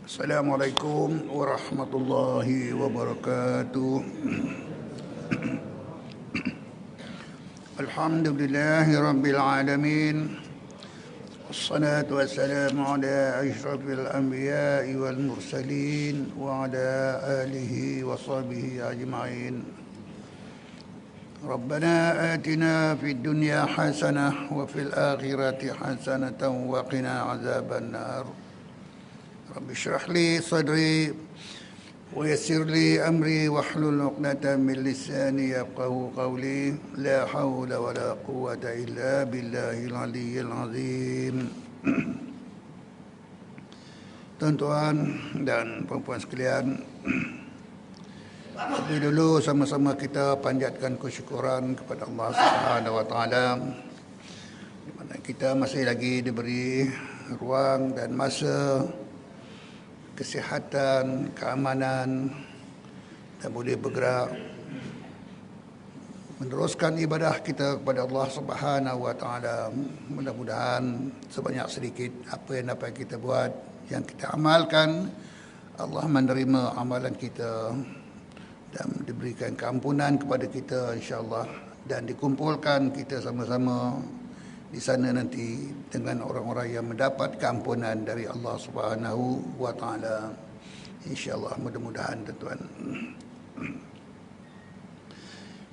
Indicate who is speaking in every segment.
Speaker 1: Assalamualaikum warahmatullahi wabarakatuh. Alhamdulillahi rabbil alamin. Wassalatu wassalamu ala asyrafil anbiya'i wal mursalin wa ala alihi wa sahbihi ajma'in. Rabbana atina fid dunya hasanah wa fil akhirati hasanatan wa qina azaban nar. Rabbi syrah li sadri wa yassir li amri wahlul 'uqdatam min lisani yafqahu qawli. La haula wa la quwwata illa billahil aliyyil azim. Tuan-tuan dan puan-puan sekalian, lebih dulu sama-sama kita panjatkan kesyukuran kepada Allah Subhanahu wa taala, di mana kita masih lagi diberi ruang dan masa, kesihatan, keamanan, dan boleh bergerak meneruskan ibadah kita kepada Allah Subhanahu wa taala. Mudah-mudahan sebanyak sedikit apa yang dapat kita buat, yang kita amalkan, Allah menerima amalan kita dan diberikan keampunan kepada kita insya-Allah, dan dikumpulkan kita sama-sama di sana nanti dengan orang-orang yang mendapat keampunan dari Allah Subhanahu wa taala. Insya-Allah, mudah-mudahan tuan-tuan.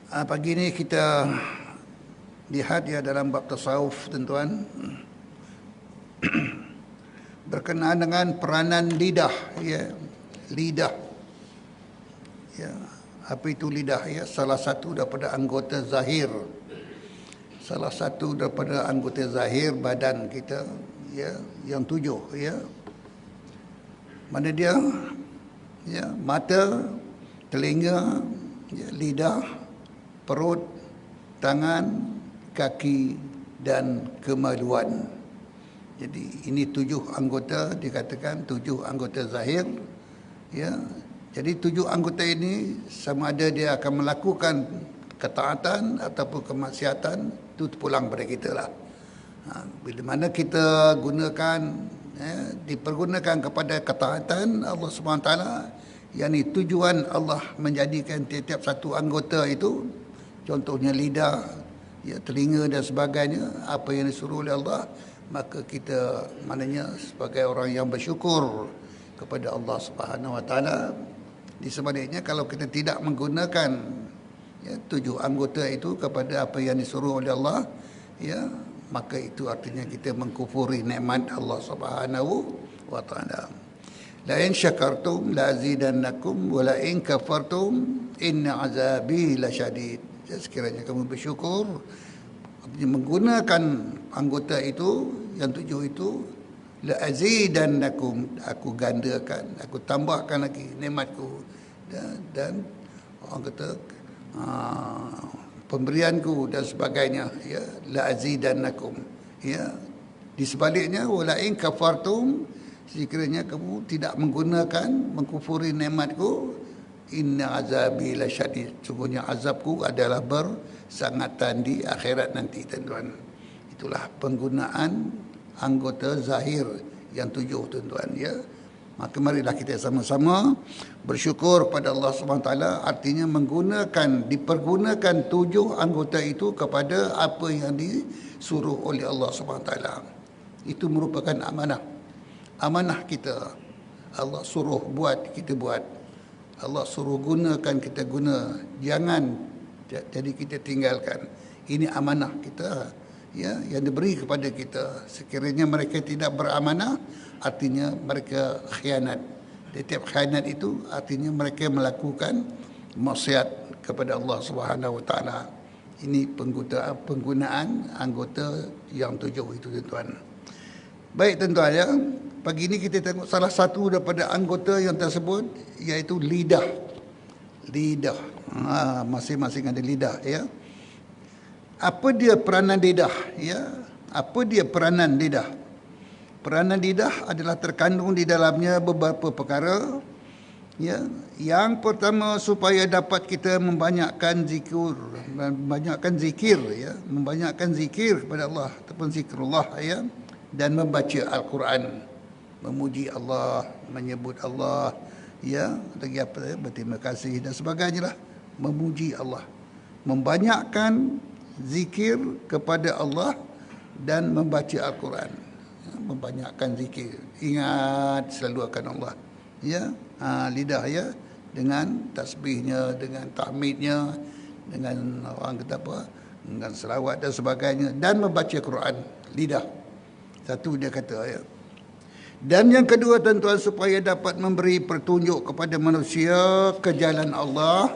Speaker 1: Pagi ini kita lihat ya dalam bab tasawuf tuan-tuan, berkenaan dengan peranan lidah ya. Lidah. Ya, apa itu lidah ya? Salah satu daripada anggota zahir. Salah satu daripada anggota zahir badan kita ya, yang 7 ya. Mana dia? Ya, mata, telinga, ya, lidah, perut, tangan, kaki dan kemaluan. Jadi ini 7 anggota, dikatakan 7 anggota zahir ya. Jadi 7 anggota ini sama ada dia akan melakukan ketaatan ataupun kemaksiatan, itu terpulang pada kita lah. Bila mana kita gunakan dipergunakan kepada ketaatan Allah SWT, yang ini tujuan Allah menjadikan tiap-tiap satu anggota itu, contohnya lidah ya, telinga dan sebagainya, apa yang disuruh oleh Allah, maka kita maknanya sebagai orang yang bersyukur kepada Allah SWT. Di sebaliknya kalau kita tidak menggunakan ya, 7 anggota itu kepada apa yang disuruh oleh Allah ya, maka itu artinya kita mengkufuri nikmat Allah Subhanahu wa taala. La in syakartum la azidannakum wa la in kafartum inna azabi lasyadid. Sekiranya kamu bersyukur, menggunakan anggota itu yang 7 itu, la azidannakum, aku gandakan, aku tambahkan lagi nikmatku, dan orang kata pemberianku dan sebagainya ya, la azidannakum ya. Di sebaliknya, wala in kafartum, sekiranya kamu tidak menggunakan, mengkufuri nikmatku, inna azabi lasyadid, sungguhnya azabku adalah bersangatan di akhirat nanti tuan-tuan. Itulah penggunaan anggota zahir yang 7 tuan-tuan ya. Maka marilah kita sama-sama bersyukur pada Allah SWT, artinya dipergunakan 7 anggota itu kepada apa yang disuruh oleh Allah SWT. Itu merupakan amanah. Amanah kita. Allah suruh buat, kita buat. Allah suruh gunakan, kita guna. Jangan jadi kita tinggalkan. Ini amanah kita ya, yang diberi kepada kita. Sekiranya mereka tidak beramanah, artinya mereka khianat. Setiap khianat itu artinya mereka melakukan maksiat kepada Allah Subhanahu wa taala. Ini penggunaan anggota yang 7 itu tuan-tuan. Baik tuan-tuan ya, pagi ini kita tengok salah satu daripada anggota yang tersebut, iaitu lidah. Lidah. Masing-masing ada lidah ya. Apa dia peranan lidah ya? Apa dia peranan lidah? Peranan lidah adalah terkandung di dalamnya beberapa perkara ya. Yang pertama, supaya dapat kita membanyakkan zikir ya, membanyakkan zikir kepada Allah ataupun zikrullah ya, dan membaca Al-Quran. memuji Allah, menyebut Allah, ya, lagi apa, berterima kasih dan sebagainya lah. Memuji Allah, membanyakkan zikir kepada Allah dan membaca Al-Quran. Membanyakkan zikir, ingat selalu akan Allah, ya. Lidah, ya, dengan tasbihnya, dengan tahmidnya, dengan orang kata apa, dengan selawat dan sebagainya, dan membaca Quran. Lidah satu dia kata, ya. Dan yang kedua, tuan-tuan, supaya dapat memberi petunjuk kepada manusia ke jalan Allah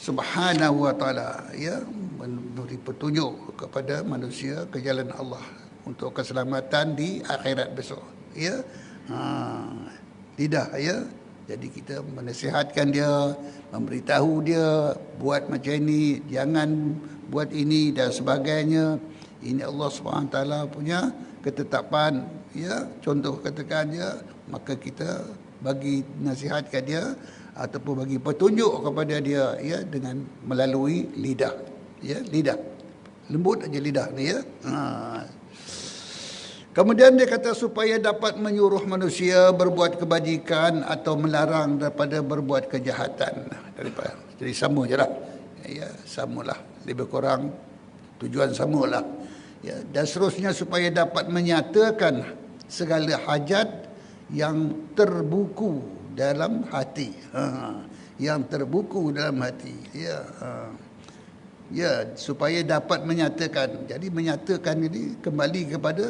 Speaker 1: Subhanahu wa taala, ya, memberi petunjuk kepada manusia ke jalan Allah untuk keselamatan di akhirat besok, ya. Lidah, ya. Jadi kita menasihatkan dia, memberitahu dia, buat macam ini, jangan buat ini dan sebagainya. Ini Allah SWT punya ketetapan, ya. Contoh katakan dia, maka kita bagi nasihatkan dia ataupun bagi petunjuk kepada dia, ya, dengan melalui lidah, ya, lidah. Lembut aja lidah ni, ya. Kemudian dia kata supaya dapat menyuruh manusia berbuat kebajikan atau melarang daripada berbuat kejahatan. Jadi sama je lah, ya, samalah, lebih kurang tujuan samalah, ya. Dan seterusnya supaya dapat menyatakan segala hajat yang terbuku dalam hati, yang terbuku dalam hati, ya. Ya, supaya dapat menyatakan. Jadi menyatakan ini kembali kepada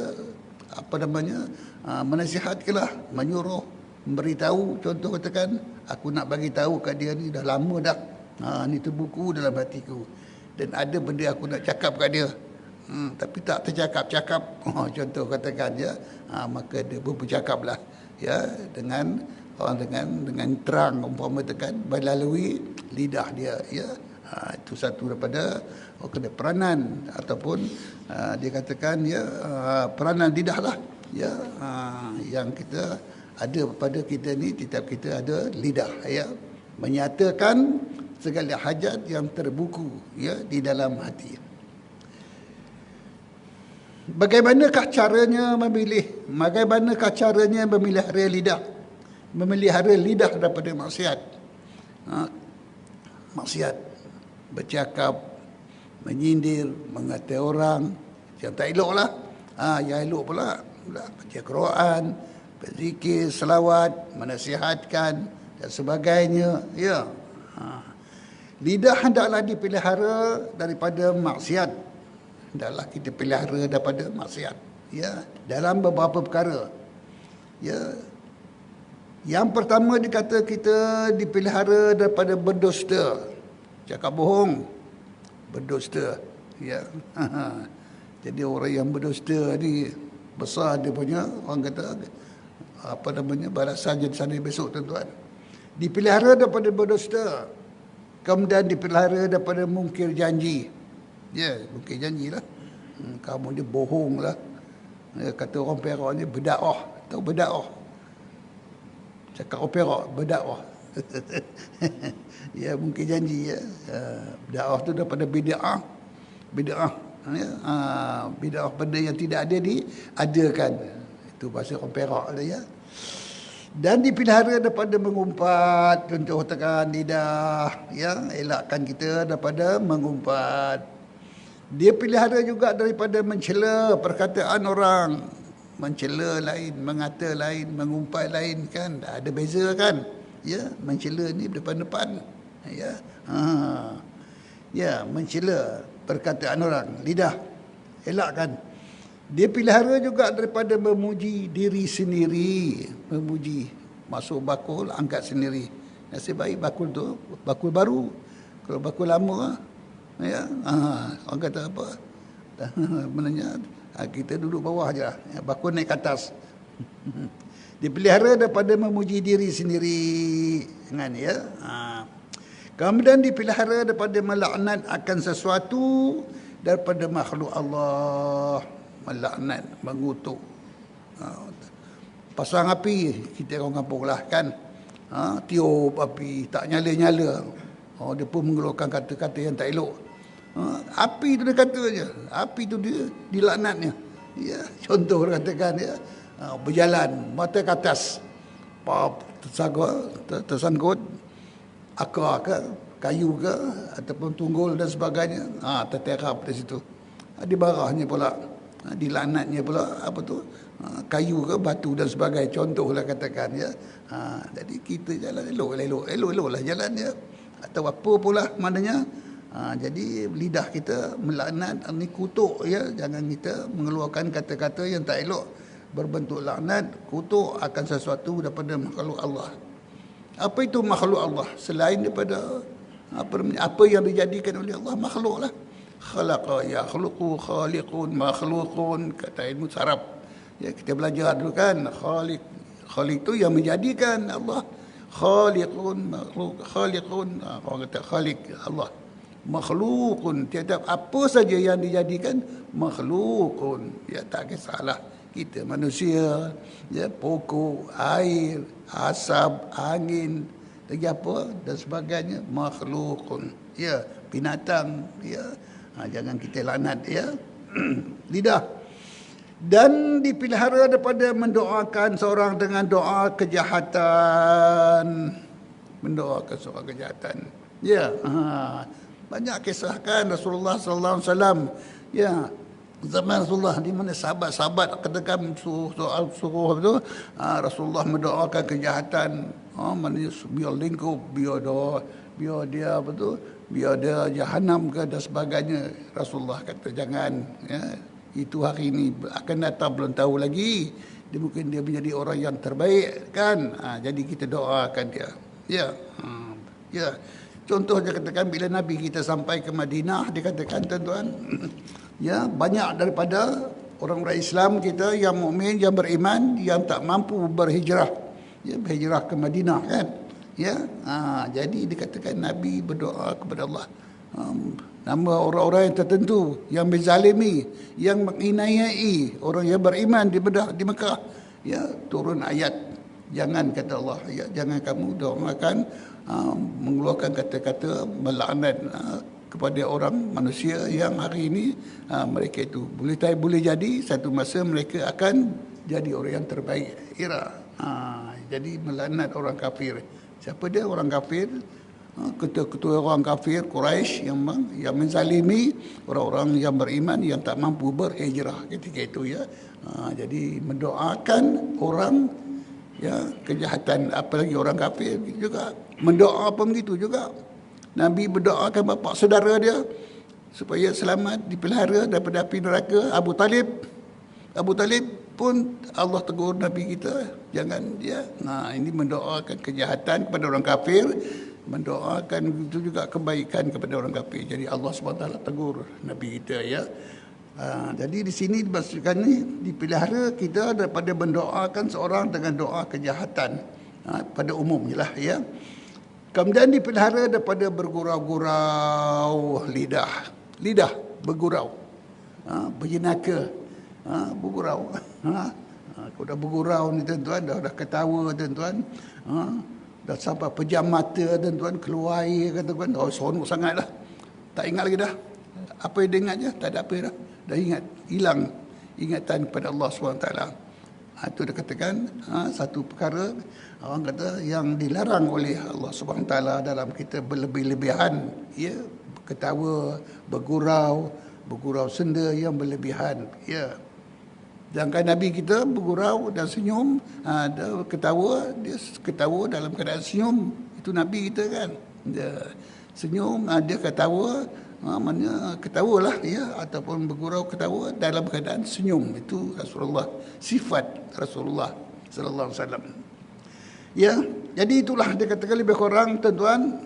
Speaker 1: apa namanya, menasihatkanlah, menyuruh, memberitahu. Contoh katakan, aku nak bagi tahu kat dia ni dah lama dah, ni terbuku dalam hatiku, dan ada benda aku nak cakap kat dia, tapi tak tercakap-cakap. Contoh katakan, ya, maka dia pun bercakaplah, ya, dengan dengan terang, umpama tekan melalui lidah dia, ya. Itu satu daripada peranan ataupun dia katakan, ya, peranan lidah lah, ya, yang kita ada pada kita ni, tiap kita ada lidah, ya, menyatakan segala hajat yang terbuku, ya, di dalam hati. Bagaimanakah caranya memelihara lidah, memelihara lidah daripada maksiat, maksiat, bercakap, menyindir, mengata orang yang tak elok lah. Yang elok pula baca Quran, berzikir, selawat, menasihatkan dan sebagainya, ya. Lidah hendaklah dipelihara daripada maksiat. Hendaklah kita pelihara daripada maksiat, ya, dalam beberapa perkara, ya. Yang pertama dikata kita dipelihara daripada berdusta, cakap bohong, berdusta, ya. Jadi orang yang berdusta ni besar dia punya, orang kata apa namanya, balasan jadi sana besok, tuan-tuan. Dipelihara daripada berdusta, kemudian dipelihara daripada mungkir janji, ya, mungkir janji lah. Kamu ni bohong lah, ya, kata orang Perak ni berdakwah, tahu berdakwah, cakap orang Perak berdakwah. Ya, mungkin janji, ya. Dakwah tu daripada bid'ah, ya. Bid'ah benda yang tidak ada diadakan. Itu bahasa orang Perak lah, ya. Dan dipelihara daripada mengumpat, contoh tekan lidah, ya, elakkan kita daripada mengumpat. Dia pelihara juga daripada mencela perkataan orang. Mencela lain, mengata lain, mengumpat lain, kan ada beza, kan, ya. Mencela ni depan-depan, ya. Ya, mencela perkataan orang, lidah, elakkan. Dia pelihara juga daripada memuji diri sendiri, memuji, masuk bakul angkat sendiri. Nasib baik bakul tu bakul baru. Kalau bakul lama, ya, orang kata apa, menanya, kita duduk bawah je, ya, bakul naik ke atas. Dipelihara daripada memuji diri sendiri, kan, ya. Kemudian dipelihara daripada melaknat akan sesuatu daripada makhluk Allah, melaknat, mengutuk. Pasang api, kita orang kampung lah, kan, tiup api tak nyala-nyala, dia pun mengeluarkan kata-kata yang tak elok. Api tu dia kata je, api tu dia dilaknatnya, ya. Contoh katakan, ya, berjalan mata ke atas, tersangkut akar ke kayu ke ataupun tunggul dan sebagainya, terterap di situ. Di barahnya pula, dilaknatnya pula apa tu, kayu ke batu dan sebagainya, contohlah katakan ya. Jadi kita jalan elok lah jalan ya, atau apa pula maknanya. Jadi lidah kita melaknat ni kutuk ya, jangan kita mengeluarkan kata-kata yang tak elok berbentuk laknat, kutuk akan sesuatu daripada makhluk Allah. Apa itu makhluk Allah? Selain daripada apa yang dijadikan oleh Allah, makhluk lah. Khalaqa yakhluqu khaliqun makhluqun, kata ilmu saraf. Ya, kita belajar dulu kan, khaliq itu yang menjadikan, Allah. Khaliqun makhluk, khaliqun, orang kata khaliq Allah. Makhlukun, tiap-tiap apa saja yang dijadikan makhlukun, ya tak kisahlah. Kita manusia, ya, pokok, air, asap, angin, lagi apa dan sebagainya, makhlukun. Ya, binatang, ya. Jangan kita laknat ya. Lidah. Dan dipelihara daripada mendoakan seorang dengan doa kejahatan. Mendoakan seorang kejahatan. Ya, banyak kisahkan Rasulullah sallallahu alaihi wasallam. Ya, zaman Rasulullah di mana sahabat-sahabat ketekan suruh itu, Rasulullah mendoakan kejahatan. Biar lingkup, biar dia apa tu, biar dia jahanam ke dan sebagainya. Rasulullah kata jangan, ya. Itu hari ini akan datang belum tahu lagi. Dia mungkin dia menjadi orang yang terbaik kan. Jadi kita doakan dia. Ya. Ya. Contohnya katakan bila Nabi kita sampai ke Madinah, dia katakan tuan-tuan, ya, banyak daripada orang-orang Islam kita yang mukmin, yang beriman, yang tak mampu berhijrah, ya, berhijrah ke Madinah kan. Ya, jadi dikatakan Nabi berdoa kepada Allah, nama orang-orang yang tertentu yang menzalimi, yang menginayai orang yang beriman di Mekah, ya, turun ayat, jangan, kata Allah, ya, jangan kamu doakan mengeluarkan kata-kata melaknat kepada orang manusia yang hari ini mereka itu boleh jadi satu masa mereka akan jadi orang yang terbaik. Jadi melaknat orang kafir. Siapa dia orang kafir? Ketua-ketua orang kafir Quraisy yang menzalimi orang-orang yang beriman yang tak mampu berhijrah ketika itu ya. Jadi mendoakan orang, ya, kejahatan, apalagi orang kafir juga mendoa pun begitu juga. Nabi berdoakan bapa saudara dia supaya selamat, dipelihara daripada api neraka. Abu Talib pun Allah tegur Nabi kita, jangan dia. Ini mendoakan kejahatan kepada orang kafir, mendoakan itu juga kebaikan kepada orang kafir. Jadi Allah SWT tegur Nabi kita ya. Jadi di sini dimaksudkan ni dipelihara kita daripada mendoakan seorang dengan doa kejahatan, pada umumnya lah ya. Kemudian dipelihara daripada bergurau-gurau lidah bergurau, berjenaka, bergurau. Kalau dah bergurau ni tuan-tuan, dah ketawa tuan-tuan, dah sampai pejam mata tuan-tuan, keluar air kata tuan, seronok sangatlah. Tak ingat lagi dah. Apa yang dia ingat je, tak ada apa dah. Dah ingat, hilang ingatan kepada Allah SWT. Itu dia katakan satu perkara orang kata yang dilarang oleh Allah SWT dalam kita berlebih-lebihan, ya, ketawa, bergurau senda yang berlebihan, ya. Sedangkan Nabi kita bergurau dan senyum, dia ketawa dalam keadaan senyum. Itu Nabi kita kan. Dia senyum, dia ketawa, maknanya ketawalah ya, ataupun bergurau ketawa dalam keadaan senyum. Itu Rasulullah, sifat Rasulullah sallallahu alaihi wasallam. Ya, jadi itulah dia katakan lebih kurang tuan-tuan,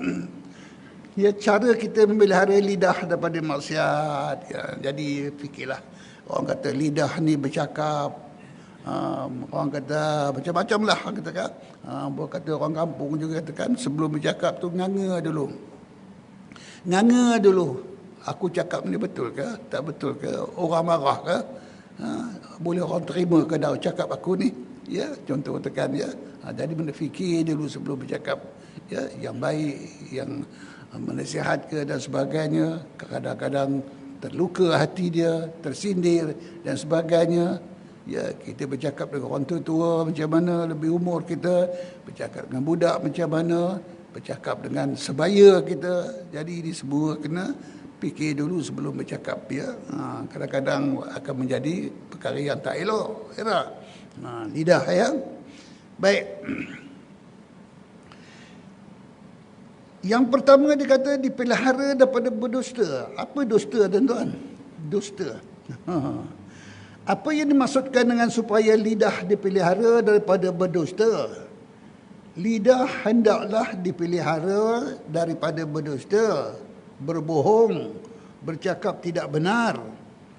Speaker 1: ya, cara kita memelihara lidah daripada maksiat ya. Jadi fikirlah, orang kata lidah ni bercakap, orang kata macam-macam lah katakan. Kata orang kampung juga katakan sebelum bercakap tu nganga dulu. Aku cakap ni betul ke? Tak betul ke? Orang marah ke? Boleh orang terima ke dah cakap aku ni? Ya, contoh katakan ya. Jadi benda fikir dulu sebelum bercakap. Ya, yang baik, yang menasihat ke dan sebagainya. Kadang-kadang terluka hati dia, tersindir dan sebagainya. Ya, kita bercakap dengan orang tua macam mana, lebih umur kita, bercakap dengan budak macam mana, bercakap dengan sebaya kita. Jadi ini semua kena fikir dulu sebelum bercakap, ya. Kadang-kadang akan menjadi perkara yang tak elok, ya tak? Lidah, ya. Baik. Yang pertama dia kata dipelihara daripada berdusta. Apa dusta, tuan-tuan? Dusta. Apa yang dimaksudkan dengan supaya lidah dipelihara daripada berdusta? Lidah hendaklah dipelihara daripada berdusta, berbohong, bercakap tidak benar,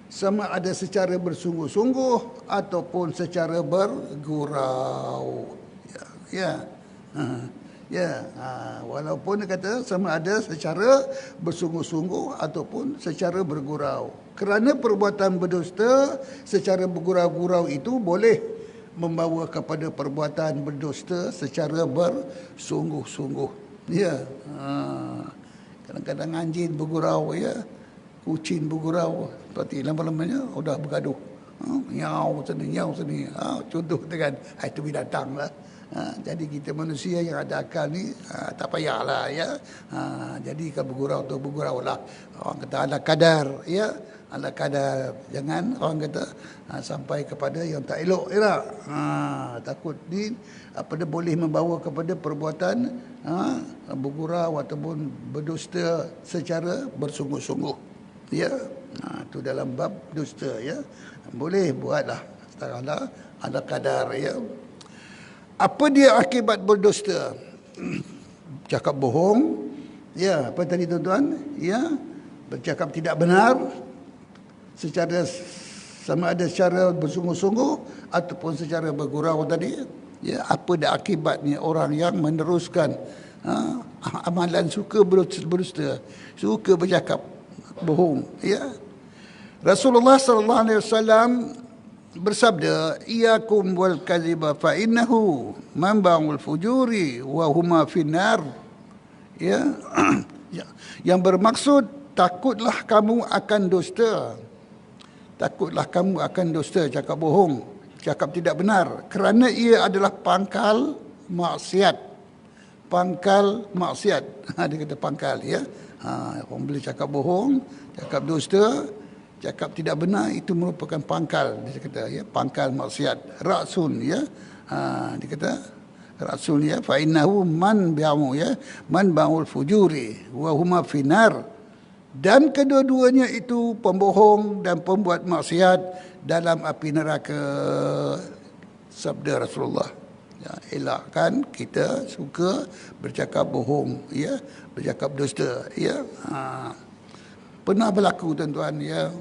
Speaker 1: sama ada secara bersungguh-sungguh ataupun secara bergurau. Ya. Walaupun dia kata sama ada secara bersungguh-sungguh ataupun secara bergurau. Kerana perbuatan berdusta secara bergurau-gurau itu boleh membawa kepada perbuatan berdusta secara bersungguh-sungguh. Ya. Kadang-kadang anjing bergurau, ya. Kucing bergurau, seperti lama-lamanya sudah bergaduh. Nyau sini. Contoh dengan itu binatang lah. Jadi kita manusia yang ada akal ni tak payahlah, ya. Jadi kalau bergurau tu bergurau lah. Orang kata ala kadar, ya. Ala kadar. Jangan orang kata sampai kepada yang tak elok, ya. Takut ni apa dia boleh membawa kepada perbuatan bergurau ataupun berdusta secara bersungguh-sungguh. Ya. Itu dalam bab dusta, ya. Boleh buatlah. Sekaranglah ala kadar, ya. Apa dia akibat berdusta? Cakap bohong, ya, apa tadi tuan-tuan? Ya, bercakap tidak benar secara sama ada secara bersungguh-sungguh ataupun secara bergurau tadi. Ya, apa dia akibatnya orang yang meneruskan amalan suka berdusta, suka bercakap bohong, ya. Rasulullah sallallahu alaihi wasallam bersabda, "Iyyakum wal kadhiba fa innahu manba'ul fujuri wa huma finnar." Ya. Yang bermaksud takutlah kamu akan dusta. Takutlah kamu akan dusta, cakap bohong, cakap tidak benar, kerana ia adalah pangkal maksiat. Pangkal maksiat. Dia kata pangkal, ya. Orang boleh cakap bohong, cakap dusta, cakap tidak benar, itu merupakan pangkal, dia kata, ya, pangkal maksiat, ra'sun, ya. Dia kata ra'sun, ya, fa innahu man bi'amu, ya, man ba'ul fujuri wa huma finar. Dan kedua-duanya itu pembohong dan pembuat maksiat dalam api neraka. Sabda Rasulullah. Ya, elakkan kita suka bercakap bohong, ya, bercakap dusta, ya. Pernah berlaku, tuan-tuan, ya,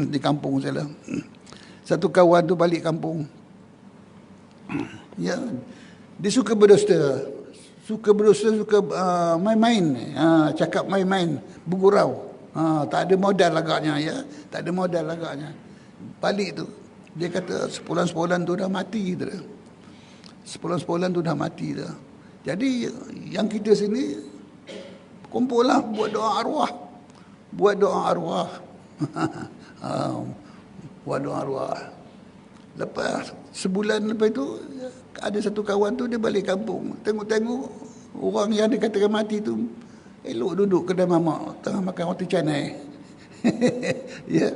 Speaker 1: di kampung saya. Satu kawan tu balik kampung. Ya, dia suka berdusta. Suka main-main, cakap main-main, bergurau. Tak ada modal agaknya, ya. Tak ada modal agaknya. Balik tu, dia kata sebulan-sebulan tu dah mati tu. Sebulan-sebulan tu dah mati dah. Jadi yang kita sini kumpul lah buat doa arwah. Buat doa arwah. Buat doa arwah. Lepas sebulan lepas itu ada satu kawan tu dia balik kampung. Tengok-tengok orang yang dikatakan mati tu elok duduk kedai mamak tengah makan roti canai. Ya,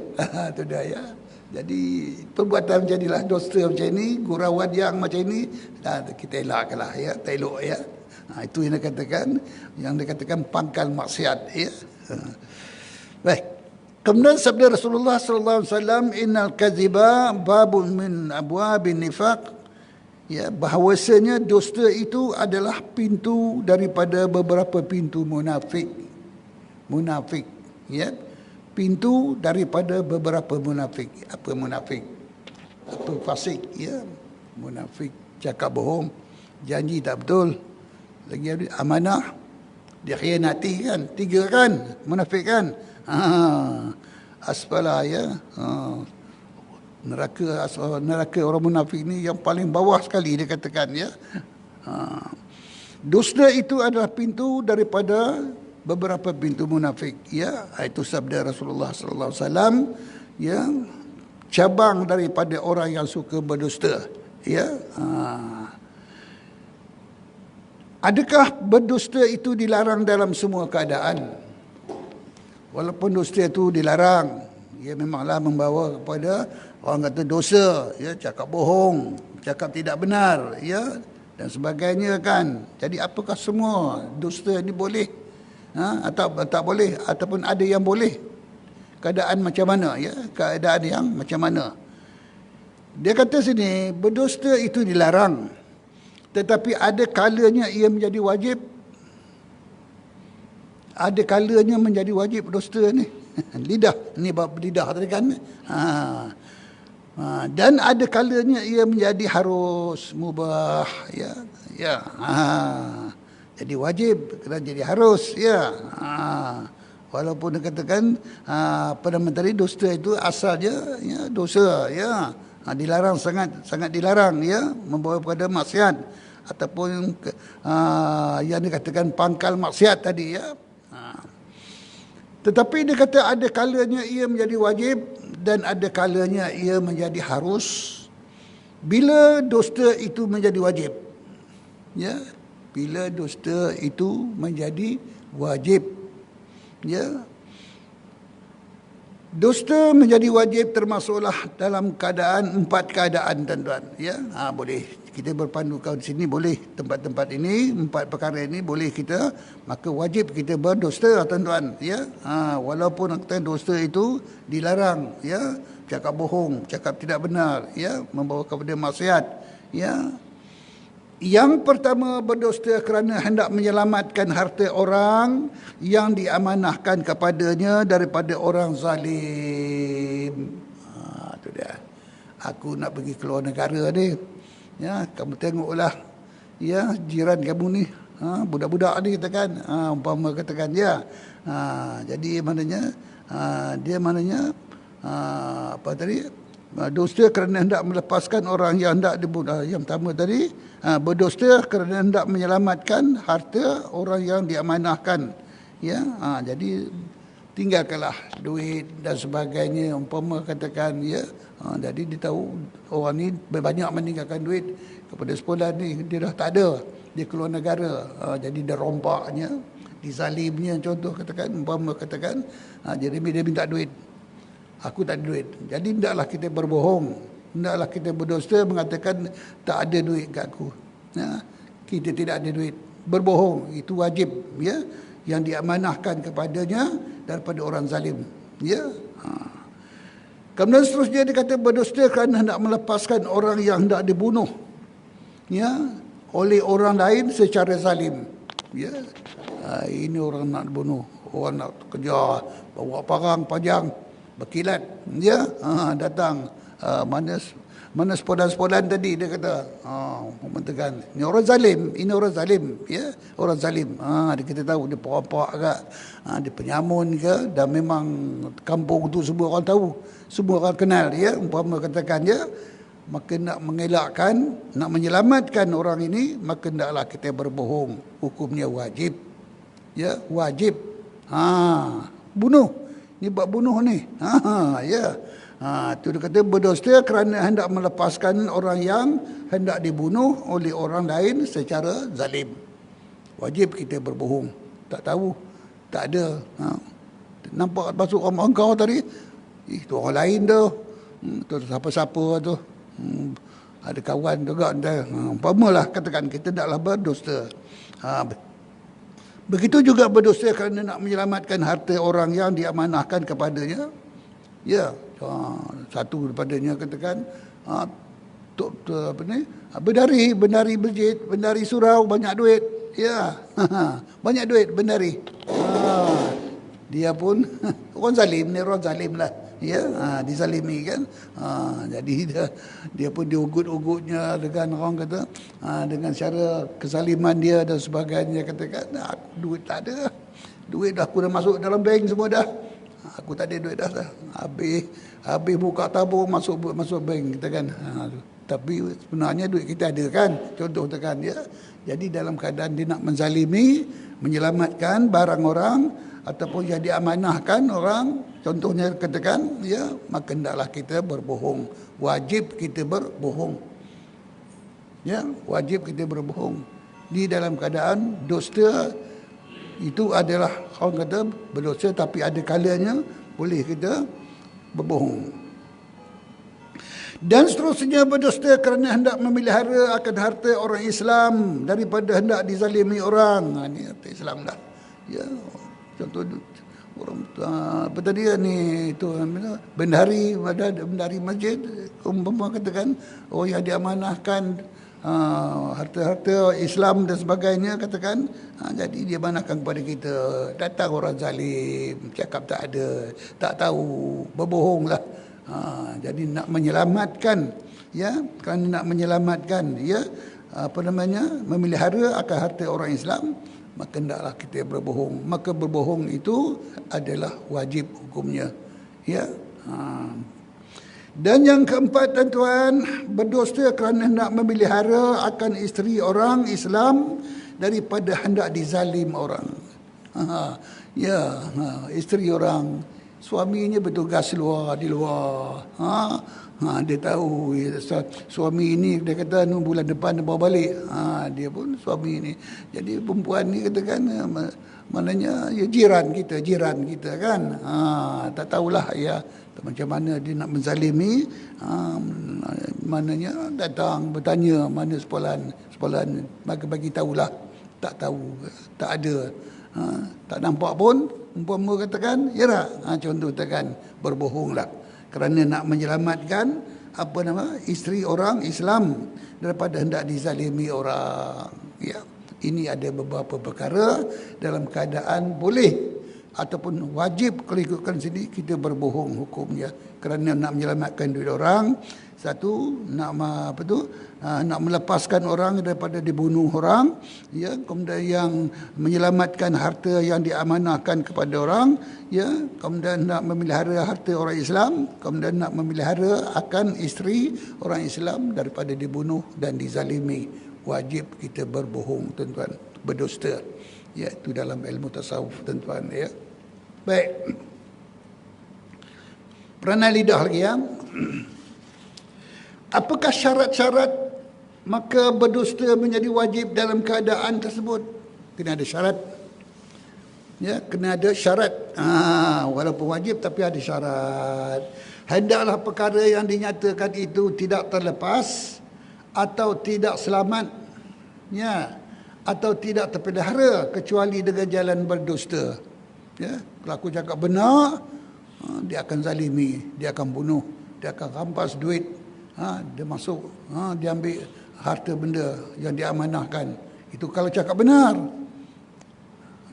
Speaker 1: tu dah, ya. Jadi perbuatan jadilah dosa macam ini, gurauan yang macam ini, kita elakkanlah, ya, tak elok, ya. Itu yang dikatakan pangkal maksiat, ya. Baik. Kemudian sabda Rasulullah sallallahu alaihi wasallam, innal kadhiba babun min abwabin nifaq. Ya, bahawasanya dusta itu adalah pintu daripada beberapa pintu munafik. Munafik, ya. Pintu daripada beberapa munafik. Apa munafik? Apa fasik, ya. Munafik cakap bohong, janji tak betul. Lagi ada amanah, dia khianati, kan. 3 kan munafik, kan. Asfala, ya. Neraka orang munafik ni yang paling bawah sekali dia katakan, ya. Dusta itu adalah pintu daripada beberapa pintu munafik, ya. Itu sabda Rasulullah sallallahu alaihi wasallam, ya. cabang daripada orang yang suka berdusta. Ya. Adakah berdusta itu dilarang dalam semua keadaan? Walaupun dusta itu dilarang, ia memanglah membawa kepada orang kata dosa, ya, cakap bohong, cakap tidak benar, ya, dan sebagainya kan. Jadi apakah semua dusta ini boleh? Atau tak boleh, ataupun ada yang boleh? Keadaan macam mana, ya? Keadaan yang macam mana? Dia kata sini, berdusta itu dilarang, tetapi ada kalanya ia menjadi wajib. Ada kalanya menjadi wajib dusta ni. Lidah, ni bab lidah tadi kan. Dan ada kalanya ia menjadi harus, mubah, ya. Ya. Jadi wajib, kena jadi harus, ya. Walaupun dikatakan Perdana Menteri dusta itu asalnya, ya, dosa, ya. Dilarang, sangat dilarang, ya, membawa kepada maksiat ataupun yang dikatakan pangkal maksiat tadi, ya. Tetapi dia kata ada kalanya ia menjadi wajib dan ada kalanya ia menjadi harus. Bila dusta itu menjadi wajib, ya, bila dusta itu menjadi wajib, ya, dusta menjadi wajib termasuklah dalam keadaan 4 keadaan, tuan-tuan, ya. Boleh kita berpandukan di sini, boleh tempat-tempat ini 4 perkara ini boleh kita, maka wajib kita berdusta, tuan-tuan, ya. Walaupun kata dusta itu dilarang, ya, cakap bohong, cakap tidak benar, ya, membawa kepada maksiat, ya. Yang pertama, berdusta kerana hendak menyelamatkan harta orang yang diamanahkan kepadanya daripada orang zalim. Itu dia. Aku nak pergi keluar negara ni. Ya, kamu tengoklah, ya, jiran kamu ni, budak-budak ni katakan, umpama katakan, ya. Jadi maknanya dia maknanya apa tadi? Dusta kerana hendak melepaskan orang yang hendak dibunuh. Yang pertama tadi, berdusta kerana hendak menyelamatkan harta orang yang diamanahkan, ya. Jadi tinggalkanlah duit dan sebagainya, umpama katakan, ya. Jadi dia tahu orang ni banyak meninggalkan duit kepada sekolah ni, dia dah tak ada, dia keluar negara, jadi dia rompaknya, dizalimnya, contoh katakan, umpama katakan, jadi dia minta duit, aku tak ada duit. Jadi hendaklah kita berbohong, hendaklah kita berdusta mengatakan tak ada duit kat aku, ya, kita tidak ada duit. Berbohong itu wajib, ya, yang diamanahkan kepadanya daripada orang zalim, ya. Kemudian seterusnya dia kata berdusta kerana hendak melepaskan orang yang hendak dibunuh, ya, oleh orang lain secara zalim, ya. Ini orang nak bunuh, orang nak kejar, bawa parang panjang berkilat, ya, datang, mana sepodan-sepodan tadi, dia kata, mengatakan ini orang zalim, ya, orang zalim. Dia kita tahu dia perampak ke, dia penyamun ke, dan memang kampung tu semua orang tahu, semua orang kenal, ya, umpama katakan, ya. Maka nak mengelakkan, nak menyelamatkan orang ini, maka hendaklah kita berbohong, hukumnya wajib, ya, wajib. Bunuh, ni buat bunuh ni, ya. Itu dia kata berdusta kerana hendak melepaskan orang yang hendak dibunuh oleh orang lain secara zalim. Wajib kita berbohong. Tak tahu, tak ada. Nampak masuk orang kau tadi, itu orang lain tu, tu siapa-siapa tu, ada kawan juga. Umpamalah katakan kita hendaklah berdusta. Begitu juga berdusta kerana nak menyelamatkan harta orang yang diamanahkan kepadanya, ya. Satu daripadanya katakan, apa ni, bendari masjid, bendari surau, banyak duit, ya. Banyak duit bendari, dia pun orang zalim ni, orang zalim lah, ya. Dizalimi kan, jadi dia pun diugut-ugutnya dengan orang kata, dengan cara kezaliman dia dan sebagainya, katakan duit tak ada, duit dah aku dah masuk dalam bank semua dah, aku tak ada duit dah. Habis buka tabung, masuk bank, kita kan. tapi sebenarnya duit kita ada kan, contoh tekan ya. Jadi dalam keadaan dia nak menzalimi, menyelamatkan barang orang ataupun jadi amanahkan orang, contohnya katakan ya, maka hendaklah kita berbohong. Wajib kita berbohong. Ya, wajib kita berbohong. Di dalam keadaan dusta itu adalah orang kata berdosa, tapi ada kalanya boleh kita berbohong. Dan seterusnya berdusta kerana hendak memelihara akan harta orang Islam daripada hendak dizalimi orang. Ini harta Islam dah. Ya, contoh orang apa tadi ni itu bendahari masjid umpama katakan yang diamanahkan harta-harta Islam dan sebagainya katakan, jadi dia amanahkan kepada kita. Datang orang zalim cakap tak ada, tak tahu, berbohonglah. Jadi nak menyelamatkan ya, kerana nak menyelamatkan ya, memelihara akan harta orang Islam, maka hendaklah kita berbohong. Maka berbohong itu adalah wajib hukumnya ya. Dan yang keempat tuan-tuan, berdusta kerana hendak memelihara akan isteri orang Islam daripada hendak dizalim orang. Isteri orang, suaminya bertugas di luar. Dia tahu suami ini, dia kata bulan depan dia bawa balik. Dia pun suami ini. Jadi perempuan ni katakan maknanya ya jiran kita kan. Tak tahulah ya macam mana dia nak menzalimi. Maknanya datang bertanya mana sepolan maka bagi tahulah, tak tahu, tak ada. Tak nampak pun, umpama katakan ya contoh katakan berbohonglah kerana nak menyelamatkan isteri orang Islam daripada hendak dizalimi orang ya. Ini ada beberapa perkara dalam keadaan boleh ataupun wajib, kalau ikutkan sini kita berbohong hukumnya kerana nak menyelamatkan duit orang. Satu, nak nak melepaskan orang daripada dibunuh orang ya, kemudian yang menyelamatkan harta yang diamanahkan kepada orang ya, kemudian nak memelihara harta orang Islam, kemudian nak memelihara akan isteri orang Islam daripada dibunuh dan dizalimi. Wajib kita berbohong tuan-tuan, berdusta. Ya, itu dalam ilmu tasawuf tuan-tuan ya. Baik. Peranan lidah lagi ya. Apakah syarat-syarat maka berdusta menjadi wajib dalam keadaan tersebut? Kena ada syarat. Ya, kena ada syarat. Walaupun wajib tapi ada syarat. Hendaklah perkara yang dinyatakan itu tidak terlepas atau tidak selamat. Ya, atau tidak terpelihara kecuali dengan jalan berdusta. Ya, kalau aku cakap benar, dia akan zalimi, dia akan bunuh, dia akan rampas duit. Dia masuk, dia ambil harta benda yang diamanahkan. Itu kalau cakap benar.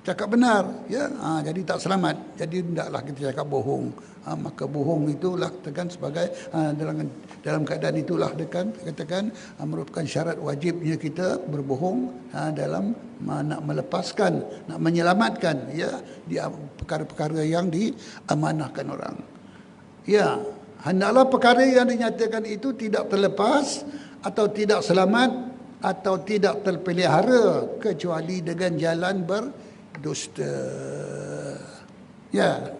Speaker 1: Cakap benar, ya. Jadi tak selamat. Jadi hendaklah kita cakap bohong. Maka bohong itulah katakan sebagai dalam keadaan itulah katakan merupakan syarat wajibnya kita berbohong dalam nak melepaskan, nak menyelamatkan ya di perkara-perkara yang diamanahkan orang. Ya, hendaklah perkara yang dinyatakan itu tidak terlepas atau tidak selamat atau tidak terpelihara kecuali dengan jalan berdusta. Ya,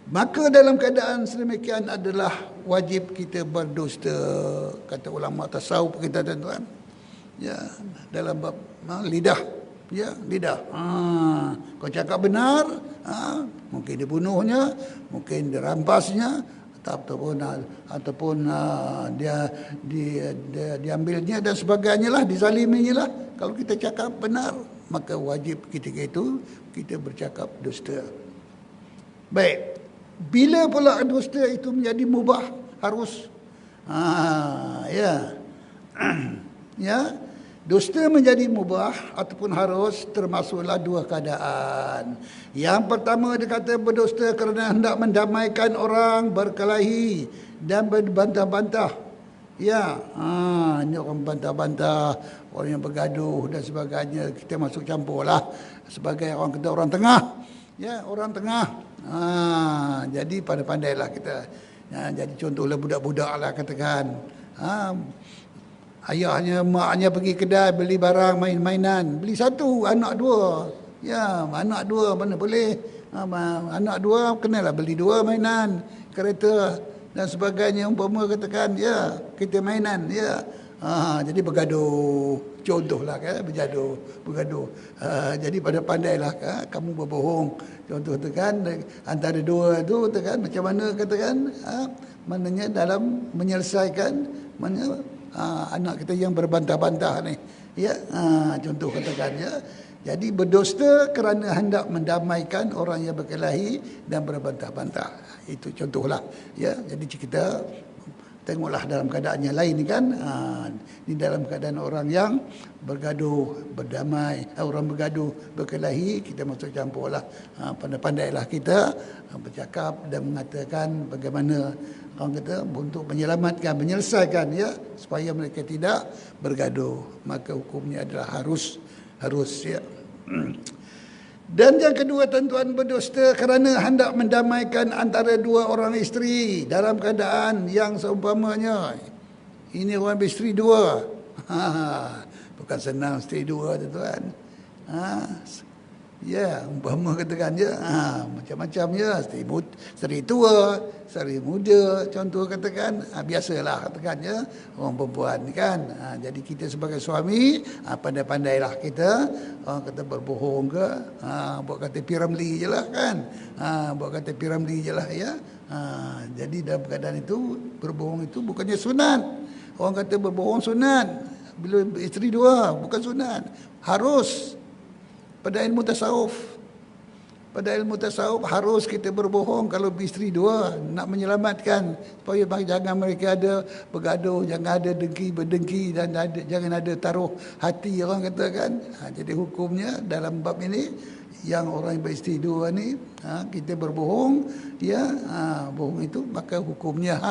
Speaker 1: maka dalam keadaan sedemikian adalah wajib kita berdusta, kata ulama tasawuf kita tuan-tuan. Ya, dalam bab lidah, ya lidah. Kau cakap benar, mungkin dibunuhnya, mungkin dirampasnya, ataupun dia diambilnya dan sebagainya lah, dizaliminya lah. Kalau kita cakap benar, maka wajib ketika itu kita bercakap dusta. Baik. Bila pula dusta itu menjadi mubah, harus ya, dusta menjadi mubah ataupun harus termasuklah dua keadaan. Yang pertama dia kata berdusta kerana hendak mendamaikan orang berkelahi dan berbantah-bantah. Ya, ini orang bantah-bantah, orang yang bergaduh dan sebagainya, kita masuk campurlah sebagai orang kata orang tengah. Ya, orang tengah. Jadi pandai-pandailah kita. Jadi contohlah budak-budak lah katakan. Ha, ayahnya, maknya pergi kedai beli barang main-mainan, beli satu, anak dua. Ya, anak dua mana boleh. Anak dua kenalah beli dua mainan, kereta dan sebagainya. Umpama katakan, ya, kita mainan, ya. Jadi bergaduh. Contohlah kan, bergaduh. Jadi pada pandailah kamu berbohong. Contoh tu kan, antara dua tu kan, macam mana katakan, maknanya dalam menyelesaikan mana anak kita yang berbantah-bantah ni, ya, contoh katakan, ya. Jadi berdusta kerana hendak mendamaikan orang yang berkelahi dan berbantah-bantah. Itu contohlah, ya. Jadi kita tengoklah dalam keadaan yang lain ni kan, di dalam keadaan orang yang bergaduh, berdamai, orang bergaduh, berkelahi, kita masuk campurlah. Pandai-pandailah kita bercakap dan mengatakan bagaimana orang kata untuk menyelamatkan, menyelesaikan, ya, supaya mereka tidak bergaduh. Maka hukumnya adalah harus, ya. Dan yang kedua, tuan-tuan, berdusta kerana hendak mendamaikan antara dua orang isteri dalam keadaan yang seumpamanya ini orang beristeri dua. Bukan senang isteri dua, tuan-tuan. Ya, umpama katakan, ya, macam-macam, ya, isteri tua, isteri muda, contoh katakan, biasalah katakan, ya, orang perempuan kan. Jadi kita sebagai suami, pandai-pandailah kita, orang kata berbohong ke, buat kata piramli je lah kan, buat kata piramli je lah, ya. Jadi dalam keadaan itu, berbohong itu bukannya sunat. Orang kata berbohong sunat, bila isteri dua, bukan sunat. Harus. Pada ilmu tasawuf harus kita berbohong kalau beristeri dua, nak menyelamatkan supaya jangan mereka ada bergaduh, jangan ada berdengki dan jangan ada taruh hati, orang katakan. Jadi hukumnya dalam bab ini, yang orang yang beristeri dua ni, kita berbohong, ya, bohong itu maka hukumnya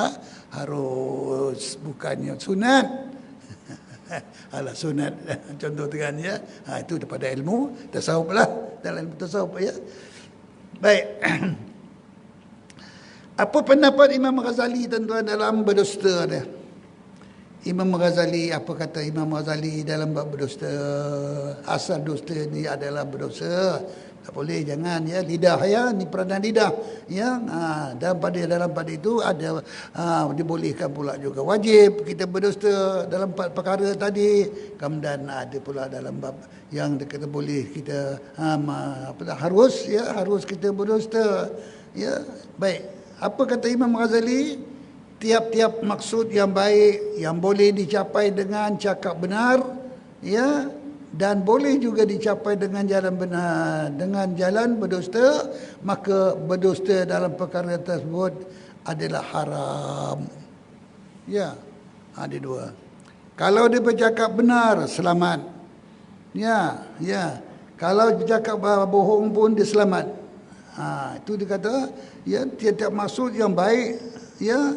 Speaker 1: harus, bukannya sunat. Alah, sunat contoh tu kan, ya. Itu daripada ilmu tasawuf lah, dalam ilmu tasawuf, ya. Baik. Apa pendapat Imam Ghazali, tuan-tuan, dalam berdusta dia? Imam Ghazali, apa kata Imam Ghazali dalam bab berdusta? Asal dusta ni adalah berdosa. Tak boleh, jangan, ya, lidah, ya, ni peranan lidah, ya. Dan dalam pada itu ada dibolehkan pula juga wajib kita berdusta dalam perkara tadi. Kemudian ada pula dalam bab yang kita boleh kita harus, ya, harus kita berdusta, ya. Baik, apa kata Imam Ghazali? Tiap-tiap maksud yang baik yang boleh dicapai dengan cakap benar, ya, dan boleh juga dicapai dengan jalan benar, dengan jalan berdusta, maka berdusta dalam perkara tersebut adalah haram. Ya, ada dua. Kalau dia bercakap benar, selamat. Ya. Kalau bercakap bohong pun dia selamat. Itu dia kata, ya, tiap-tiap maksud yang baik, ya,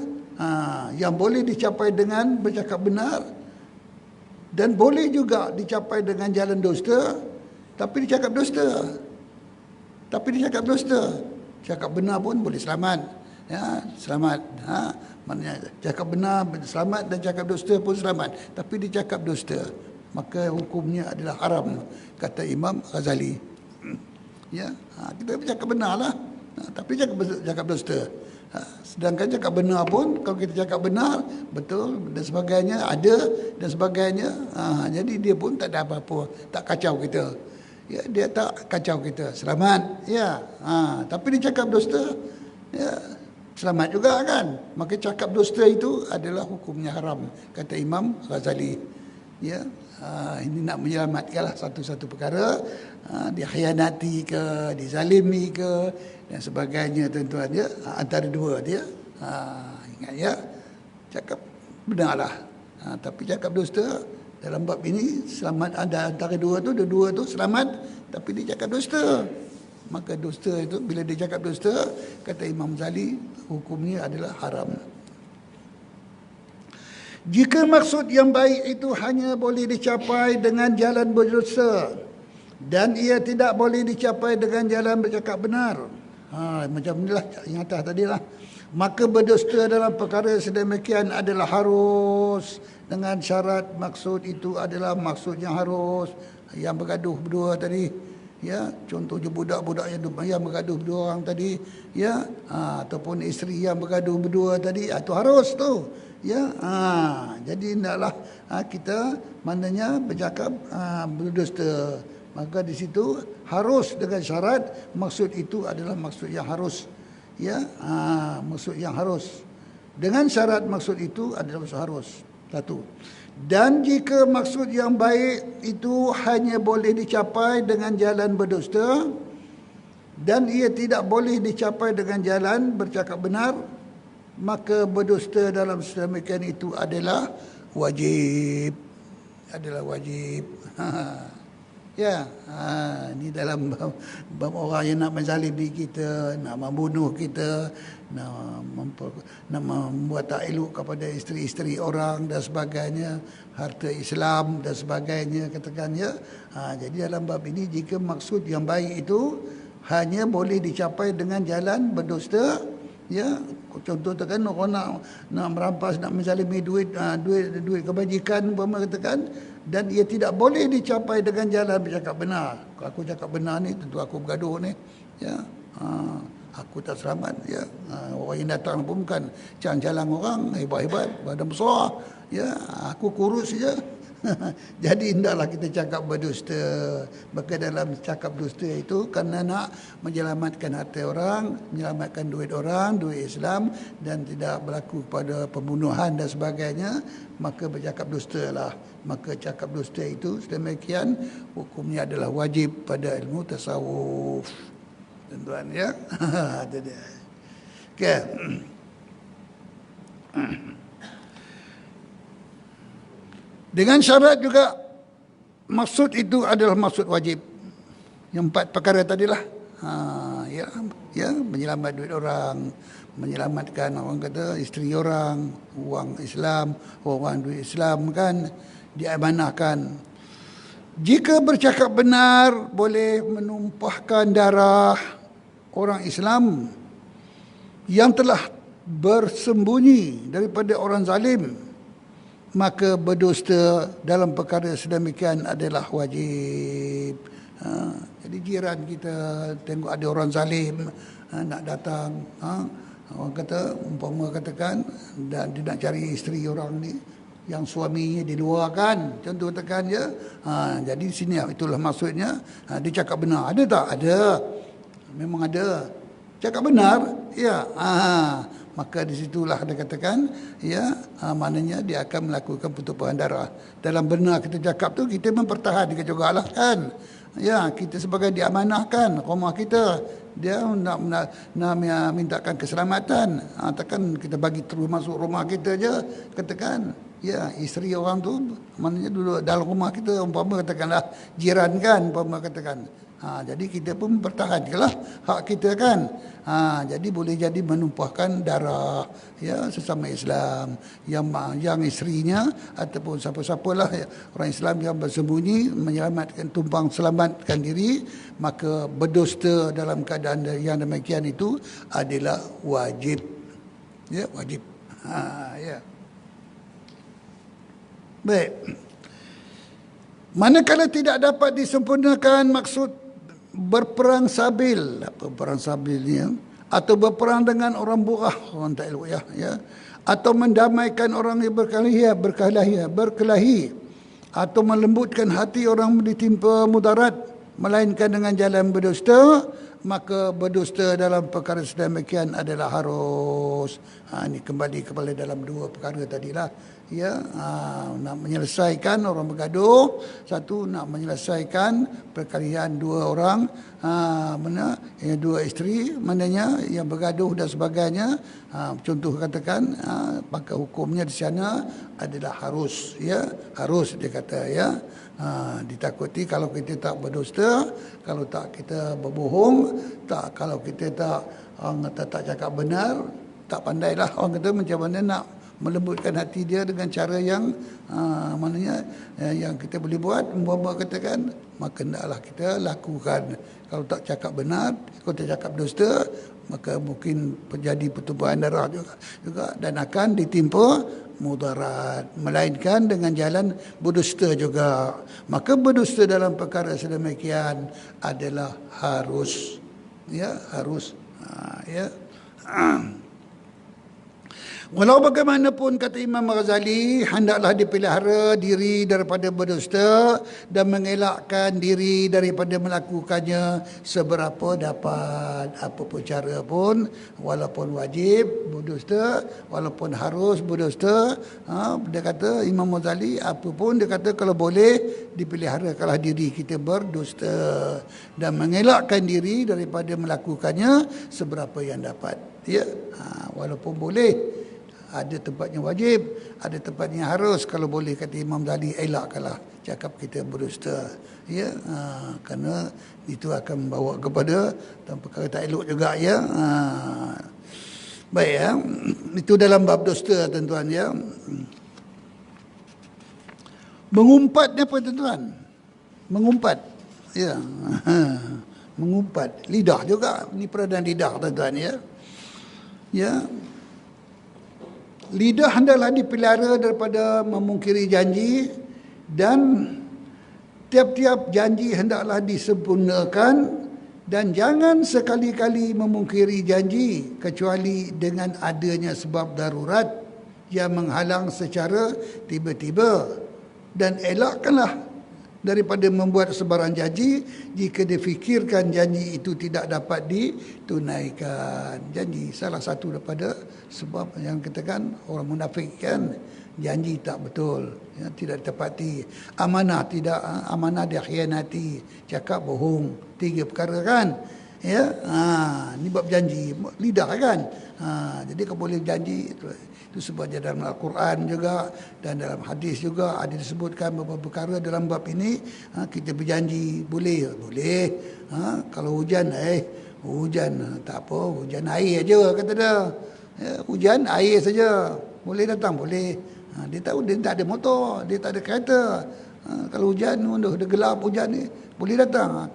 Speaker 1: yang boleh dicapai dengan bercakap benar, dan boleh juga dicapai dengan jalan dusta, tapi dicakap dusta. Cakap benar pun boleh selamat. Ya, selamat. Maknanya cakap benar selamat dan cakap dusta pun selamat. Tapi dicakap dusta, maka hukumnya adalah haram, kata Imam Ghazali. Ya, kita bercakap benar lah, tapi cakap dusta. Sedangkan cakap benar pun, kalau kita cakap benar, betul dan sebagainya, ada dan sebagainya, jadi dia pun tak ada apa-apa, tak kacau kita, ya, dia tak kacau kita, selamat, ya. Tapi dia cakap dusta, ya, selamat juga kan. Maka cakap dusta itu adalah hukumnya haram, kata Imam Ghazali, ya. Ini nak menyelamatkanlah satu-satu perkara, dikhianati ke, dizalimi ke dan sebagainya, tuan-tuan, ya. Antara dua dia, ingat, ya, cakap benarlah, tapi cakap dusta dalam bab ini selamat. Ada antara dua tu selamat, tapi dia cakap dusta, maka dusta itu, bila dia cakap dusta, kata Imam Ghazali, hukumnya adalah haram. Jika maksud yang baik itu hanya boleh dicapai dengan jalan berdusta dan ia tidak boleh dicapai dengan jalan bercakap benar, macam inilah yang atas tadi lah, Maka berdusta dalam perkara sedemikian adalah harus dengan syarat maksud itu adalah maksud yang harus. Yang bergaduh berdua tadi, ya, contohnya budak-budak yang bergaduh berdua orang tadi, ya, ataupun isteri yang bergaduh berdua tadi, itu harus tu, ya. Jadi hendaklah kita maknanya bercakap berdusta. Maka di situ harus dengan syarat maksud itu adalah maksud yang harus, ya, maksud yang harus. Dengan syarat maksud itu adalah maksud harus. Satu. Dan jika maksud yang baik itu hanya boleh dicapai dengan jalan berdusta dan ia tidak boleh dicapai dengan jalan bercakap benar, maka berdusta dalam sedemikian itu adalah wajib. Adalah wajib. Ya, ni dalam bab orang yang nak menzalimi kita, nak membunuh kita, nak membuat tak elok kepada isteri-isteri orang dan sebagainya, harta Islam dan sebagainya, katakan, ya. Jadi dalam bab ini jika maksud yang baik itu hanya boleh dicapai dengan jalan berdusta, ya. Contoh kan orang nak merampas, nak menzalimi duit kebajikan umpama katakan, dan ia tidak boleh dicapai dengan jalan bercakap benar. Kalau aku cakap benar ni tentu aku bergaduh ni, ya. Aku tak selamat, ya. Orang yang datang pun bukan jalan-jalan orang hebat-hebat, badan besar, ya. Aku kurus saja. Jadi hendaklah kita cakap berdusta. Maka dalam cakap dusta itu kerana nak menyelamatkan harta orang, menyelamatkan duit orang, duit Islam, dan tidak berlaku pada pembunuhan dan sebagainya, maka bercakap dusta lah. Maka cakap dusta itu sedemikian hukumnya adalah wajib pada ilmu tasawuf. Tuan-tuan, ya. Itu dia. Okey. Dengan syarat juga maksud itu adalah maksud wajib. Yang 4 perkara tadilah. Ya, menyelamat duit orang, menyelamatkan orang kata isteri orang, wang Islam, orang duit Islam kan diamanahkan. Jika bercakap benar boleh menumpahkan darah orang Islam yang telah bersembunyi daripada orang zalim, maka berdusta dalam perkara sedemikian adalah wajib. Jadi jiran kita tengok ada orang zalim nak datang, orang kata umpama katakan dan dia nak cari isteri orang ni yang suaminya di luar kan, contoh tekan je. Jadi sini itulah maksudnya. Dia cakap benar. Ada tak? Ada. Memang ada. Cakap benar, ya. Maka di situlah dia katakan, ya, maknanya dia akan melakukan pertumpahan darah. Dalam benar kita cakap tu kita mempertahankan juga lah kan. Ya, kita sebagai diamanahkan rumah kita, dia nak mintakan keselamatan. Takkan kita bagi terus masuk rumah kita je, katakan, ya, isteri orang tu maknanya duduk dalam rumah kita, umpama katakanlah jiran kan, umpama katakan. Jadi kita pun mempertahankanlah hak kita kan. Jadi boleh jadi menumpahkan darah, ya, sesama Islam yang isterinya ataupun siapa-siapalah, ya, orang Islam yang bersembunyi menyelamatkan, tumpang selamatkan diri, maka berdusta dalam keadaan yang demikian itu adalah wajib. Ya, wajib. Ya. Baik. Manakala tidak dapat disempurnakan maksud berperang sabil, apa perang sabilnya, atau berperang dengan orang burah, orang tak elok, ya, atau mendamaikan orang yang berkelahi, atau melembutkan hati orang ditimpa mudarat, melainkan dengan jalan berdusta, maka berdusta dalam perkara sedemikian adalah harus. Ini kembali kepada dalam 2 perkara tadilah, ya. Nak menyelesaikan orang bergaduh, satu nak menyelesaikan perkelahian 2 orang, ya, 2 isteri, maknanya yang bergaduh dan sebagainya. Contoh katakan, maka hukumnya di sana adalah harus, ya, harus dia kata, ya. Ditakuti kalau kita tak berdusta, kalau tak kita berbohong, kalau kita tak cakap benar, tak pandailah orang kata macam mana nak melembutkan hati dia dengan cara yang maknanya yang kita boleh buat. Umpama katakan, maka hendaklah kita lakukan. Kalau tak cakap benar, kalau tak cakap dusta, maka mungkin terjadi pertumpahan darah juga dan akan ditimpa mudarat, melainkan dengan jalan berdusta juga. Maka berdusta dalam perkara sedemikian adalah harus, ya, harus, ya. Walau bagaimanapun, kata Imam Ghazali, hendaklah dipelihara diri daripada berdusta dan mengelakkan diri daripada melakukannya seberapa dapat. Apapun cara pun, walaupun wajib berdusta, walaupun harus berdusta, dia kata Imam Ghazali, apapun dia kata kalau boleh dipeliharakanlah diri kita berdusta dan mengelakkan diri daripada melakukannya seberapa yang dapat. Ya, walaupun boleh. Ada tempatnya wajib, ada tempatnya harus. Kalau boleh, kata Imam Ghazali, elakkanlah cakap kita berdusta. Ya, kerana itu akan membawa kepada perkara tak elok juga, ya. Baik, ya. Itu dalam bab dusta, tuan-tuan, ya. Mengumpat ni apa, tuan-tuan? Mengumpat. Ya. Mengumpat. Lidah juga. Ini peranan lidah, tuan-tuan, ya. Ya. Lidah hendaklah dipelihara daripada memungkiri janji dan tiap-tiap janji hendaklah disempurnakan dan jangan sekali-kali memungkiri janji kecuali dengan adanya sebab darurat yang menghalang secara tiba-tiba, dan elakkanlah daripada membuat sebarang janji jika difikirkan janji itu tidak dapat ditunaikan. Janji salah satu daripada sebab yang katakan orang munafik kan, janji tak betul, ya, tidak ditepati, amanah tidak, amanah dikhianati, cakap bohong, 3 perkara kan, ya. Ni bab janji lidah kan. Jadi kalau boleh janji itu sebabnya dalam Al-Quran juga dan dalam hadis juga ada disebutkan beberapa perkara dalam bab ini. Kita berjanji boleh, kalau hujan, hujan tak apa, hujan air aja kata dia, ya, hujan air saja boleh datang, boleh. Dia tahu dia tak ada motor, dia tak ada kereta. Kalau hujan dah gelap, hujan ni boleh datang.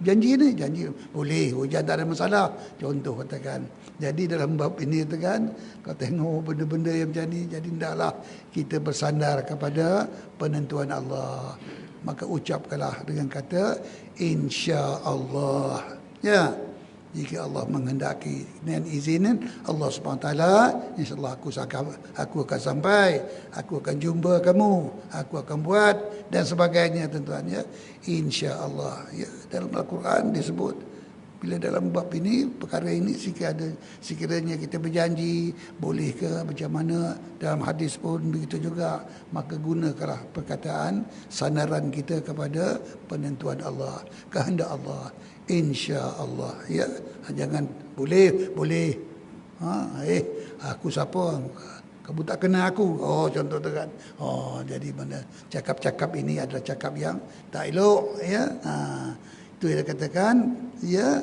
Speaker 1: Janji ni, janji boleh, hujan tak ada masalah, contoh katakan. Jadi dalam bab ini katakan, kau tengok benda-benda yang macam ni, jadi hendaklah kita bersandar kepada penentuan Allah. Maka ucapkanlah dengan kata insya-Allah. Ya. Jika Allah menghendaki dan izinin Allah SWT, insya-Allah aku akan sampai, aku akan jumpa kamu, aku akan buat dan sebagainya, tuan-tuan, ya. Insya-Allah, ya. Dalam Al-Quran disebut, bila dalam bab ini, perkara ini sekiranya kita berjanji, boleh ke macam mana, dalam hadis pun begitu juga, maka gunakanlah perkataan sandaran kita kepada penentuan Allah, kehendak Allah. Insya-Allah, ya. Jangan boleh. Aku siapa? Kamu tak kenal aku. Oh, contoh tu kan. Oh, jadi mana cakap-cakap ini adalah cakap yang tak elok, ya. Itu yang katakan, ya.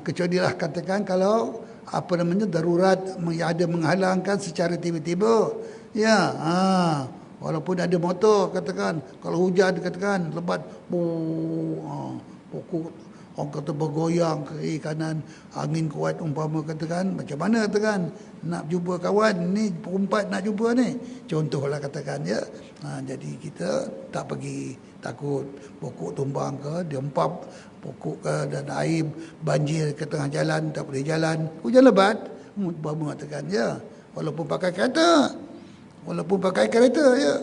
Speaker 1: Kecualilah katakan kalau apa namanya darurat ada menghalangkan secara tiba-tiba, ya. Walaupun ada motor katakan, kalau hujan katakan lebat, pokok orang kata bergoyang ke kiri kanan, angin kuat umpama katakan, macam mana katakan nak jumpa kawan ni, perempat nak jumpa ni, contohlah katakan, ya. Jadi kita tak pergi, takut pokok tumbang ke, dia empap pokok ke, dan air banjir ke tengah jalan, tak boleh jalan, hujan lebat umpama katakan, ya. Walaupun pakai kereta, ya.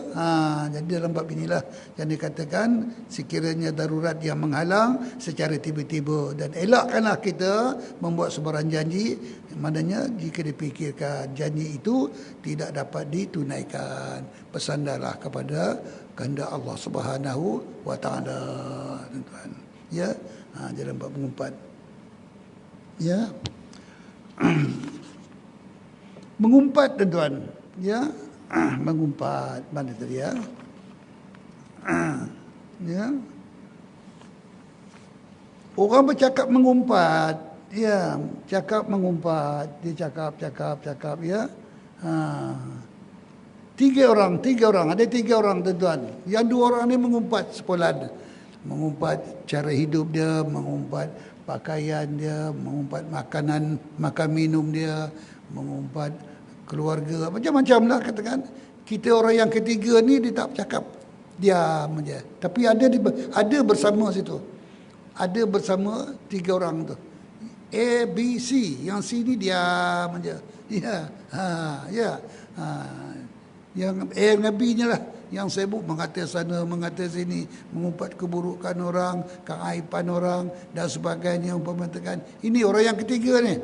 Speaker 1: Jadi dalam bab inilah yang dikatakan sekiranya darurat yang menghalang secara tiba-tiba, dan elakkanlah kita membuat sebarang janji, maknanya jika dipikirkan janji itu tidak dapat ditunaikan, bersandarlah kepada kehendak Allah Subhanahu wa taala, tuan-tuan, ya. Dalam bab mengumpat, ya. Mengumpat, tuan-tuan, ya. Mengumpat, mana tadi, ya? Ya. Orang bercakap mengumpat, ya, cakap mengumpat, dia cakap, ya. Tiga orang, ada tiga orang tuan-tuan. Yang dua orang ni mengumpat sepolan. Mengumpat cara hidup dia, mengumpat pakaian dia, mengumpat makan minum dia, mengumpat keluarga, macam-macam lah katakan. Kita orang yang ketiga ni dia tak bercakap, diam aja. Tapi ada bersama situ. Ada bersama tiga orang tu. A, B, C. Yang C ni diam aja. Ya. Ya. Yang A dengan B nya lah yang sibuk mengata sana, mengata sini, mengumpat keburukan orang, keaiban orang dan sebagainya, umpamakan. Ini orang yang ketiga ni.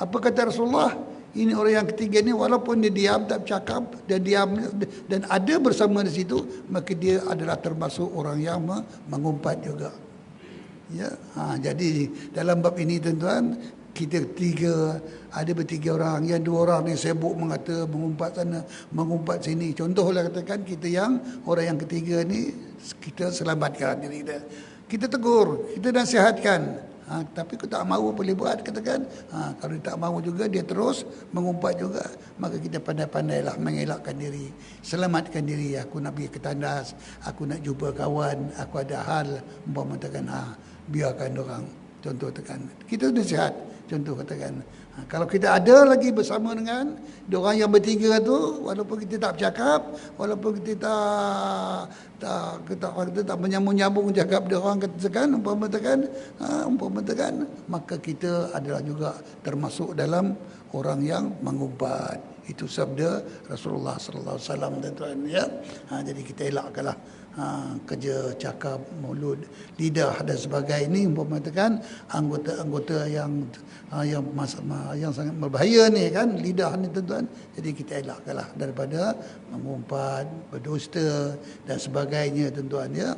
Speaker 1: Apa kata Rasulullah? Ini orang yang ketiga ni walaupun dia diam, tak bercakap, dia diam dan ada bersama di situ, maka dia adalah termasuk orang yang mengumpat juga. Ya, jadi dalam bab ini tuan-tuan, kita ada bertiga orang, yang dua orang ni sibuk mengata, mengumpat sana, mengumpat sini. Contohlah katakan kita yang orang yang ketiga ni, kita selamatkan diri dia. Kita tegur, kita nasihatkan. Tapi aku tak mahu boleh buat katakan. Kalau dia tak mahu juga, dia terus mengumpat juga, maka kita pandai-pandailah mengelakkan diri, selamatkan diri. Aku nak pergi ke tandas, aku nak jumpa kawan, aku ada hal, umpama katakan, biarkan orang. Contoh tekan, kita nasihat. Contoh katakan, kalau kita ada lagi bersama dengan orang yang bertiga tu, walaupun kita tak bercakap, walaupun kita tak menyambung-nyambung cakap dia orang katakan, umpama katakan, maka kita adalah juga termasuk dalam orang yang mengumpat. Itu sabda Rasulullah sallallahu alaihi wasallam, tuan-tuan ya. Jadi kita elakkanlah kerja cakap, mulut, lidah dan sebagainya ini, umpama katakan anggota-anggota yang sangat berbahaya ni kan, lidah ni tuan-tuan. Jadi kita elakkanlah daripada mengumpat, berdusta dan sebagainya tuan-tuan ya.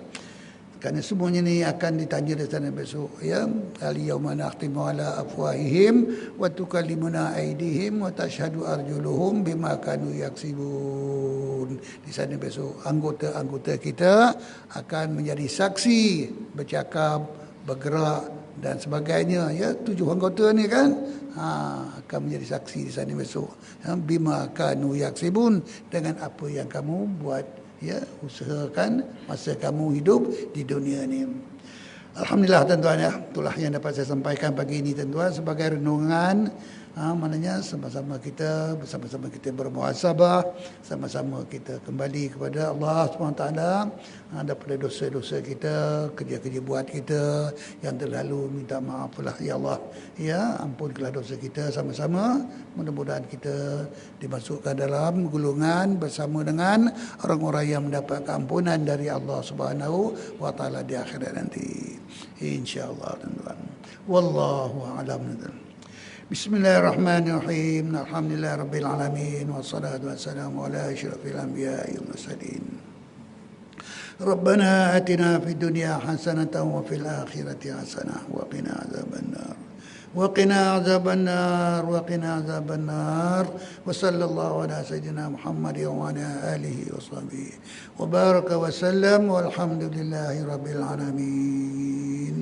Speaker 1: Kerana semuanya ni akan ditanya di sana besok ya. Al-yawma nakhtimu ala afwahihim wa tukallimuna aydihim wa tashhadu arjuluhum bima kanu yaksibun. Di sana besok anggota-anggota kita akan menjadi saksi, bercakap, bergerak dan sebagainya ya. 7 anggota ni kan akan menjadi saksi di sana besok ya, bima kanu yaksibun, dengan apa yang kamu buat ya, usahakan masa kamu hidup di dunia ni. Alhamdulillah tuan-tuan ya, itulah yang dapat saya sampaikan pagi ini tuan-tuan sebagai renungan. Maknanya sama-sama kita bermuhasabah, sama-sama kita kembali kepada Allah SWT daripada dosa-dosa kita, kerja-kerja buat kita yang terlalu, minta maaflah ya Allah ya, ampunkanlah dosa kita sama-sama. Mudah-mudahan kita dimasukkan dalam golongan bersama dengan orang-orang yang mendapat keampunan dari Allah Subhanahu wa taala di akhirat nanti, insyaallah tuan-tuan. Wallahu a'lam. Bismillahirrahmanirrahim. Alhamdulillahirabbil alamin wassalatu wassalamu ala asyrafil anbiya'i wal mursalin. Rabbana atina fid dunya hasanatan wa fil akhirati hasanah wa qina adzabannar. وقنا عذاب النار وقنا عذاب النار وصلى الله على سيدنا محمد وعلى آله وصحبه وبارك وسلم والحمد لله رب العالمين.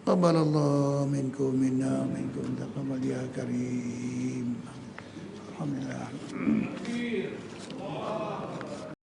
Speaker 1: قبل الله منكم منا منكم تقبل يا كريم. الحمد لله.